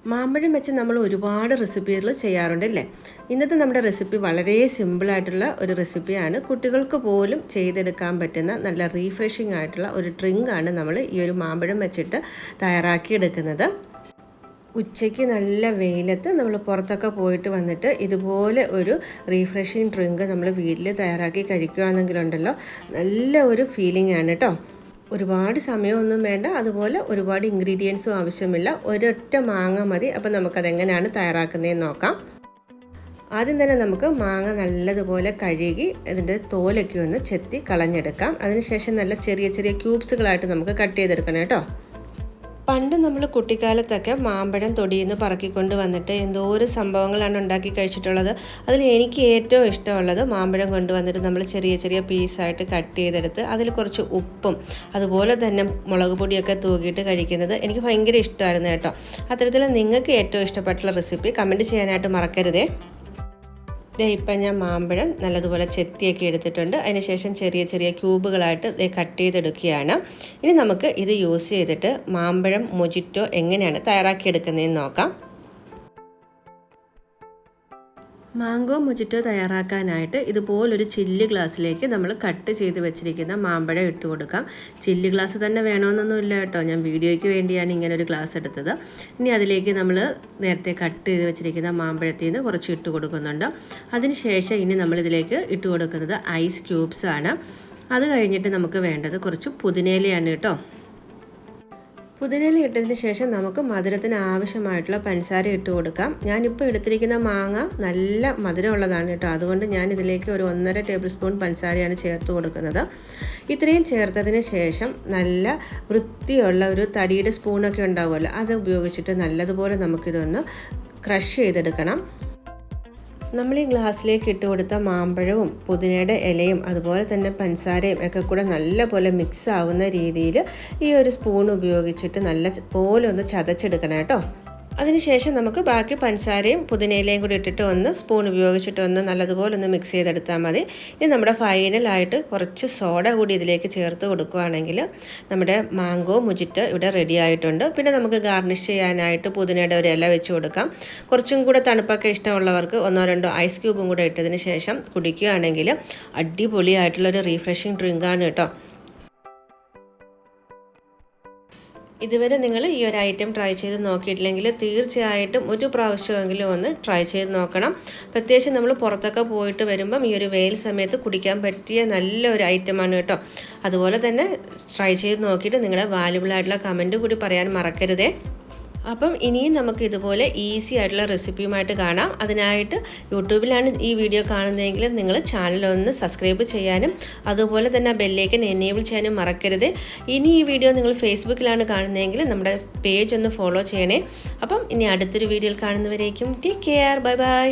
മാമ്പഴം വെച്ച് നമ്മൾ ഒരുപാട് റെസിപ്പികൾ ചെയ്യാറുണ്ട് അല്ലേ? ഇന്നത്തെ നമ്മുടെ റെസിപ്പി വളരെ സിമ്പിളായിട്ടുള്ള ഒരു റെസിപ്പിയാണ്. കുട്ടികൾക്ക് പോലും ചെയ്തെടുക്കാൻ പറ്റുന്ന നല്ല റീഫ്രഷിംഗ് ആയിട്ടുള്ള ഒരു ഡ്രിങ്കാണ് നമ്മൾ ഈ ഒരു മാമ്പഴം വെച്ചിട്ട് തയ്യാറാക്കിയെടുക്കുന്നത്. ഉച്ചയ്ക്ക് നല്ല വെയിലത്ത് നമ്മൾ പുറത്തൊക്കെ പോയിട്ട് വന്നിട്ട് ഇതുപോലെ ഒരു റീഫ്രഷിംഗ് ഡ്രിങ്ക് നമ്മൾ വീട്ടിൽ തയ്യാറാക്കി കഴിക്കുകയാണെങ്കിലുണ്ടല്ലോ, നല്ല ഒരു ഫീലിംഗ് ആണ് കേട്ടോ. ഒരുപാട് സമയമൊന്നും വേണ്ട, അതുപോലെ ഒരുപാട് ഇൻഗ്രീഡിയൻസും ആവശ്യമില്ല. ഒരൊറ്റ മാങ്ങ മതി. അപ്പോൾ നമുക്കതെങ്ങനെയാണ് തയ്യാറാക്കുന്നതെന്ന് നോക്കാം. ആദ്യം തന്നെ നമുക്ക് മാങ്ങ നല്ലതുപോലെ കഴുകി അതിൻ്റെ തോലൊക്കെ ഒന്ന് ചെത്തി കളഞ്ഞെടുക്കാം. അതിനുശേഷം നല്ല ചെറിയ ചെറിയ ക്യൂബ്സുകളായിട്ട് നമുക്ക് കട്ട് ചെയ്തെടുക്കണം കേട്ടോ. പണ്ട് നമ്മൾ കുട്ടിക്കാലത്തൊക്കെ മാമ്പഴം തൊടിയിൽ നിന്ന് പറക്കിക്കൊണ്ട് വന്നിട്ട് എന്തോരം സംഭവങ്ങളാണ് ഉണ്ടാക്കി കഴിച്ചിട്ടുള്ളത്. അതിൽ എനിക്ക് ഏറ്റവും ഇഷ്ടമുള്ളത് മാമ്പഴം കൊണ്ടുവന്നിട്ട് നമ്മൾ ചെറിയ ചെറിയ പീസായിട്ട് കട്ട് ചെയ്തെടുത്ത് അതിൽ കുറച്ച് ഉപ്പും അതുപോലെ തന്നെ മുളക് പൊടിയൊക്കെ തൂക്കിയിട്ട് കഴിക്കുന്നത് എനിക്ക് ഭയങ്കര ഇഷ്ടമായിരുന്നു കേട്ടോ. അത്തരത്തിൽ നിങ്ങൾക്ക് ഏറ്റവും ഇഷ്ടപ്പെട്ടുള്ള റെസിപ്പി കമൻറ്റ് ചെയ്യാനായിട്ട് മറക്കരുതേ. ഇപ്പം ഞാൻ മാമ്പഴം നല്ലതുപോലെ ചെത്തിയൊക്കെ എടുത്തിട്ടുണ്ട്. അതിനുശേഷം ചെറിയ ചെറിയ ക്യൂബുകളായിട്ട് കട്ട് ചെയ്തെടുക്കുകയാണ്. ഇനി നമുക്ക് ഇത് യൂസ് ചെയ്തിട്ട് മാമ്പഴം മൊജിറ്റോ എങ്ങനെയാണ് തയ്യാറാക്കിയെടുക്കുന്നതെന്ന് നോക്കാം. മാംഗോ മൊജിറ്റോ തയ്യാറാക്കാനായിട്ട് ഇതുപോലൊരു ചില്ല് ഗ്ലാസ്സിലേക്ക് നമ്മൾ കട്ട് ചെയ്ത് വെച്ചിരിക്കുന്ന മാമ്പഴം ഇട്ട് കൊടുക്കാം. ചില്ല് ഗ്ലാസ് തന്നെ വേണമെന്നൊന്നുമില്ല കേട്ടോ, ഞാൻ വീഡിയോയ്ക്ക് വേണ്ടിയാണ് ഇങ്ങനെ ഒരു ഗ്ലാസ് എടുത്തത്. ഇനി അതിലേക്ക് നമ്മൾ നേരത്തെ കട്ട് ചെയ്ത് വെച്ചിരിക്കുന്ന മാമ്പഴത്തിൽ നിന്ന് കുറച്ച് ഇട്ട് കൊടുക്കുന്നുണ്ട്. അതിനുശേഷം ഇനി നമ്മളിതിലേക്ക് ഇട്ട് കൊടുക്കുന്നത് ഐസ് ക്യൂബ്സ് ആണ്. അത് കഴിഞ്ഞിട്ട് നമുക്ക് വേണ്ടത് കുറച്ച് പുതിനയിലയാണ് കേട്ടോ. പുതിനയില ഇട്ടതിന് ശേഷം നമുക്ക് മധുരത്തിന് ആവശ്യമായിട്ടുള്ള പഞ്ചസാര ഇട്ട് കൊടുക്കാം. ഞാനിപ്പോൾ എടുത്തിരിക്കുന്ന മാങ്ങ നല്ല മധുരമുള്ളതാണ് കേട്ടോ, അതുകൊണ്ട് ഞാൻ ഇതിലേക്ക് ഒരു 1.5 ടേബിൾ സ്പൂൺ പഞ്ചസാരയാണ് ചേർത്ത് കൊടുക്കുന്നത്. ഇത്രയും ചേർത്തതിന് ശേഷം നല്ല വൃത്തിയുള്ള ഒരു തടിയുടെ സ്പൂണൊക്കെ ഉണ്ടാവുമല്ലോ, അത് ഉപയോഗിച്ചിട്ട് നല്ലതുപോലെ നമുക്കിതൊന്ന് ക്രഷ് ചെയ്തെടുക്കണം. നമ്മൾ ഈ ഗ്ലാസ്സിലേക്ക് ഇട്ട് കൊടുത്ത മാമ്പഴവും പുതിനയുടെ ഇലയും അതുപോലെ തന്നെ പഞ്ചസാരയും ഒക്കെ കൂടെ നല്ലപോലെ മിക്സ് ആവുന്ന രീതിയിൽ ഈ ഒരു സ്പൂൺ ഉപയോഗിച്ചിട്ട് നല്ല പോലെ ഒന്ന് ചതച്ചെടുക്കണം കേട്ടോ. അതിനുശേഷം നമുക്ക് ബാക്കി പഞ്ചസാരയും പുതിനയിലയും കൂടി ഇട്ടിട്ട് ഒന്ന് സ്പൂൺ ഉപയോഗിച്ചിട്ട് ഒന്ന് നല്ലതുപോലെ ഒന്ന് മിക്സ് ചെയ്തെടുത്താൽ മതി. ഇനി നമ്മുടെ ഫൈനലായിട്ട് കുറച്ച് സോഡ കൂടി ഇതിലേക്ക് ചേർത്ത് കൊടുക്കുകയാണെങ്കിൽ നമ്മുടെ മാംഗോ മൊജിറ്റോ ഇവിടെ റെഡി ആയിട്ടുണ്ട്. പിന്നെ നമുക്ക് ഗാർണിഷ് ചെയ്യാനായിട്ട് പുതിനയുടെ ഒരു ഇല വെച്ച് കൊടുക്കാം. കുറച്ചും കൂടെ തണുപ്പൊക്കെ ഇഷ്ടമുള്ളവർക്ക് 1-2 ഐസ് ക്യൂബും കൂടെ ഇട്ടതിന് ശേഷം കുടിക്കുകയാണെങ്കിൽ അടിപൊളിയായിട്ടുള്ളൊരു റീഫ്രഷിംഗ് ഡ്രിങ്കാണ് കേട്ടോ. ഇതുവരെ നിങ്ങൾ ഈ ഒരു ഐറ്റം ട്രൈ ചെയ്ത് നോക്കിയിട്ടില്ലെങ്കിൽ തീർച്ചയായിട്ടും ഒരു പ്രാവശ്യമെങ്കിലും ഒന്ന് ട്രൈ ചെയ്ത് നോക്കണം. പ്രത്യേകിച്ച് നമ്മൾ പുറത്തൊക്കെ പോയിട്ട് വരുമ്പം ഈ ഒരു വെയിൽ സമയത്ത് കുടിക്കാൻ പറ്റിയ നല്ലൊരു ഐറ്റമാണ് കേട്ടോ. അതുപോലെ തന്നെ ട്രൈ ചെയ്ത് നോക്കിയിട്ട് നിങ്ങളുടെ വാല്യുബിളായിട്ടുള്ള കമൻറ്റ് കൂടി പറയാൻ മറക്കരുതേ. അപ്പം ഇനിയും നമുക്ക് ഇതുപോലെ ഈസി ആയിട്ടുള്ള റെസിപ്പിയുമായിട്ട് കാണാം. അതിനായിട്ട് യൂട്യൂബിലാണ് ഈ വീഡിയോ കാണുന്നതെങ്കിൽ നിങ്ങൾ ചാനലൊന്ന് സബ്സ്ക്രൈബ് ചെയ്യാനും അതുപോലെ തന്നെ ബെല്ലൈക്കൻ എനേബിൾ ചെയ്യാനും മറക്കരുത്. ഇനി ഈ വീഡിയോ നിങ്ങൾ ഫേസ്ബുക്കിലാണ് കാണുന്നതെങ്കിൽ നമ്മുടെ പേജ് ഒന്ന് ഫോളോ ചെയ്യണേ. അപ്പം ഇനി അടുത്തൊരു വീഡിയോയിൽ കാണുന്നവരേക്കും ടേക്ക് കെയർ, ബൈ ബൈ.